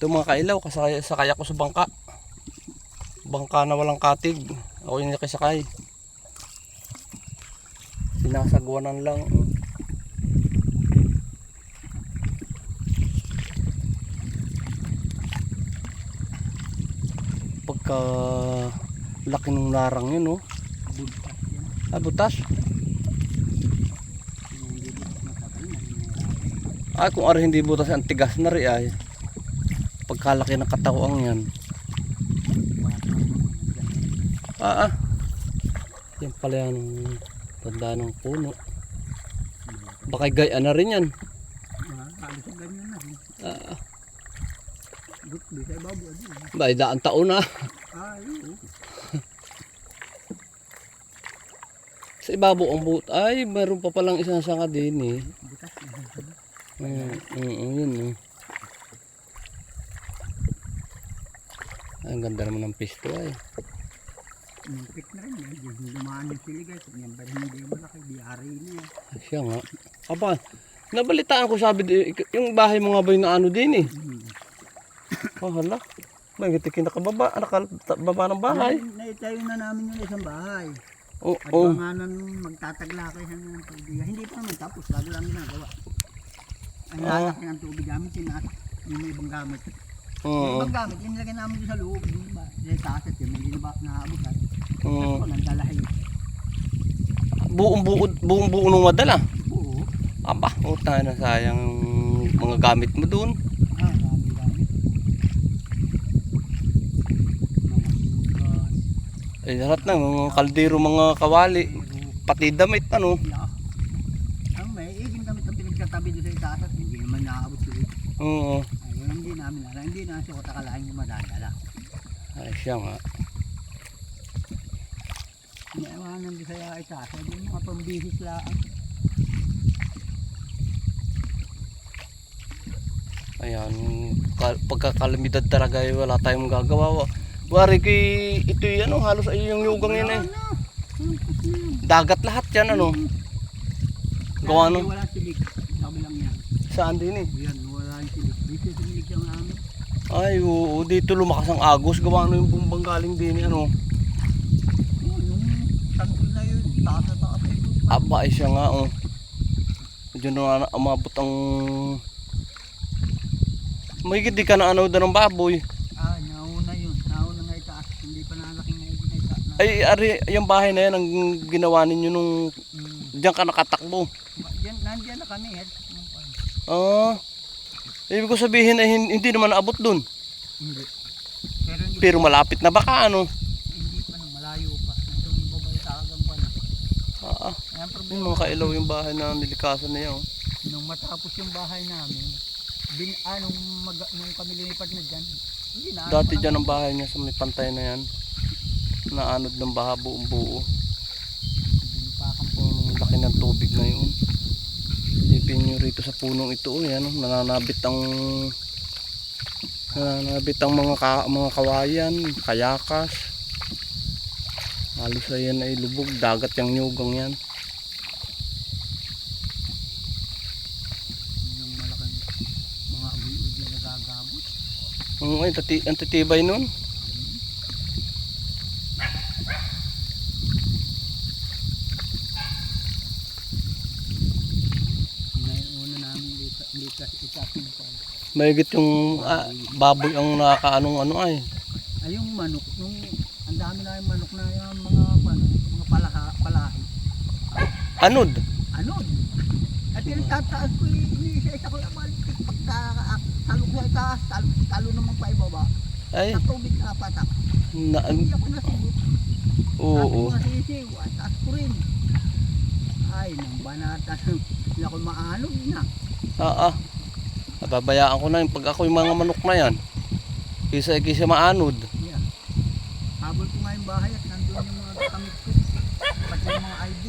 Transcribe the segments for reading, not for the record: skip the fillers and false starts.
Ito mga kailaw, sakay ako sa bangka. Bangka na walang katig. Ako yung nakisakay. Sinasagwanan lang. Pagka laki ng larang yun, oh. Butas. Kung ari hindi butas, ang tigas na rin ay. Pagkalaki ng katawang yan. Yan pala yan, tanda ng puno. Baka gaya na rin yan. Ba, daan taon na. Sa ibabaw ang buot. Ay, mayroon pa palang isang sanga din eh. Yun. Ang ganda naman ng pisto ay. Nipit na rin eh. Lumaan yung siligay. Yan ba hindi malaki? Di-ari na yan. Siya nga. Aba, nabalitaan ko sabi, yung bahay mo nga ba yung ano din eh? Hala. May gitikin nakababa. Nakababa ng bahay. Naitayo na namin yung isang bahay. At banganan magtataglakay ng tubig. Hindi pa naman tapos. Lalo lang ginagawa. Ang lalaki ng tubig namin. Yung ibang gamit. Yung ibang gamit. Yung nilagay namin sa loob. Yung taset yun. May ginabak na abutan. Tapos nandalahay. Buong nung madala? Oo. Aba, utang na sayang mga gamit mo doon. Eh, lahat ng mga kaldero, mga kawali, pati damit, ano? May iging damit ang pinagkatabi doon sa itaas at hindi naman nakaabot doon. Oo. Ayun, hindi namin alam. Hindi na siya katakalain yung madadala. Ay, siya nga. Iniawanan doon sa itaas. Yung mga pambihis lang. Ayan, pagkakalamidad talaga eh, wala tayong gagawa. Wari kay ito yan, ano, halos ay yung yugang yan eh. Dagat lahat yan, ano. Gawa no. Wala silig. Sabi lang yan. Saan din eh? Yan, wala yung silig. Dito silig siyang namin. Ay, oo, dito lumakas ang agos. Gawa no yung bumbang galing din eh, ano. Yung tangkol na yun, taas na taas na yun. Aba, ay siya nga, oh. Medyo na umabot ang... May di ka na ano doon ng baboy. Nauna yun. Nauna nga itaas. Hindi pa nalaking na itaas na. Ay, ari, yung bahay na yan ang ginawa ninyo nung... Diyan ka nakatakbo. Nandiyan na kami. Ibig ko sabihin ay hindi naman naabot doon. Hindi. Pero malapit na baka ano. Hindi pa nang malayo pa. Nandun babay sa agang pa na. Yung mga kailaw yung bahay na nilikasan na yan. Nung matapos yung bahay namin, nung kami lumipat na dyan, hindi na. Dati dyan ang bahay niya sa may pantay na yan. Naanod ng baha buong buo. Laki ng tubig na yun. Isipin nyo rito sa punong ito, yan, nananabit ang mga kawayan, kayakas. Halos ayan ay lubog, dagat yung nyugang yan. Yung malaking mga udi-udi na gagabot. Ang titibay nun. Mahigit yung baboy ang nakakaanong ano ay. Ay yung manok, ang dami na yung manok na yung mga palahi. Anod? Anod? At tinatataas ko isa ko yung malitik pagka-talog na itaas, talo naman pa ibaba. Ay. Sa tubig na patak. Hindi ako nasibot. Oo. Tapos nasisiw, at taas ko rin. Ay, nang banata, hindi ako maanog na. Nababayaan ko na yung pag ako yung mga manok na yan. Kisa maanod. Yeah. Habol ko nga yung bahay at nandun yung mga kamit ko. Pati yung mga ID.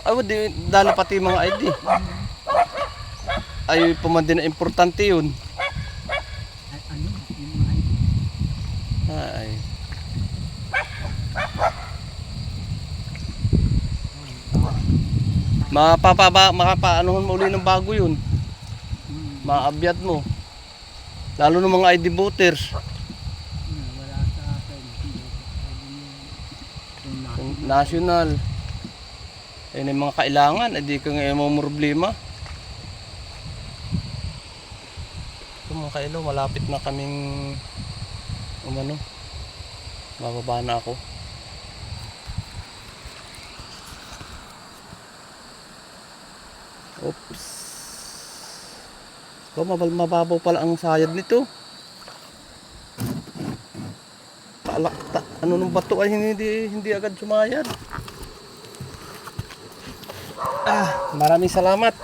Ay, dala pati yung mga ID. Ay, pumandi na importante yun. Ay, ano? Yung mga ID. Ay. Makapaanohan mo uli ng bago yun. Maabyat mo. Lalo ng mga ID voters. Wala sa akin. National. Ayun yung mga kailangan. Hindi ka ngayon mo problema. Ito mga kailaw, malapit na kaming umano. Bababa na ako. Oops. So, mababaw pala ang sayad nito. Ano nung bato ay hindi agad sumayad. Maraming salamat.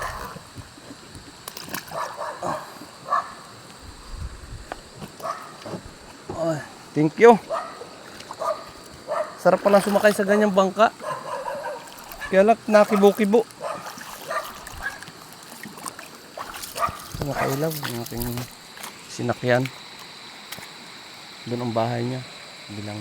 Thank you. Sarap pala sumakay sa ganyang bangka. Kaya lang nakibo-kibo. Mga kailaw, yung aking sinakyan. Doon ang bahay niya. Bilang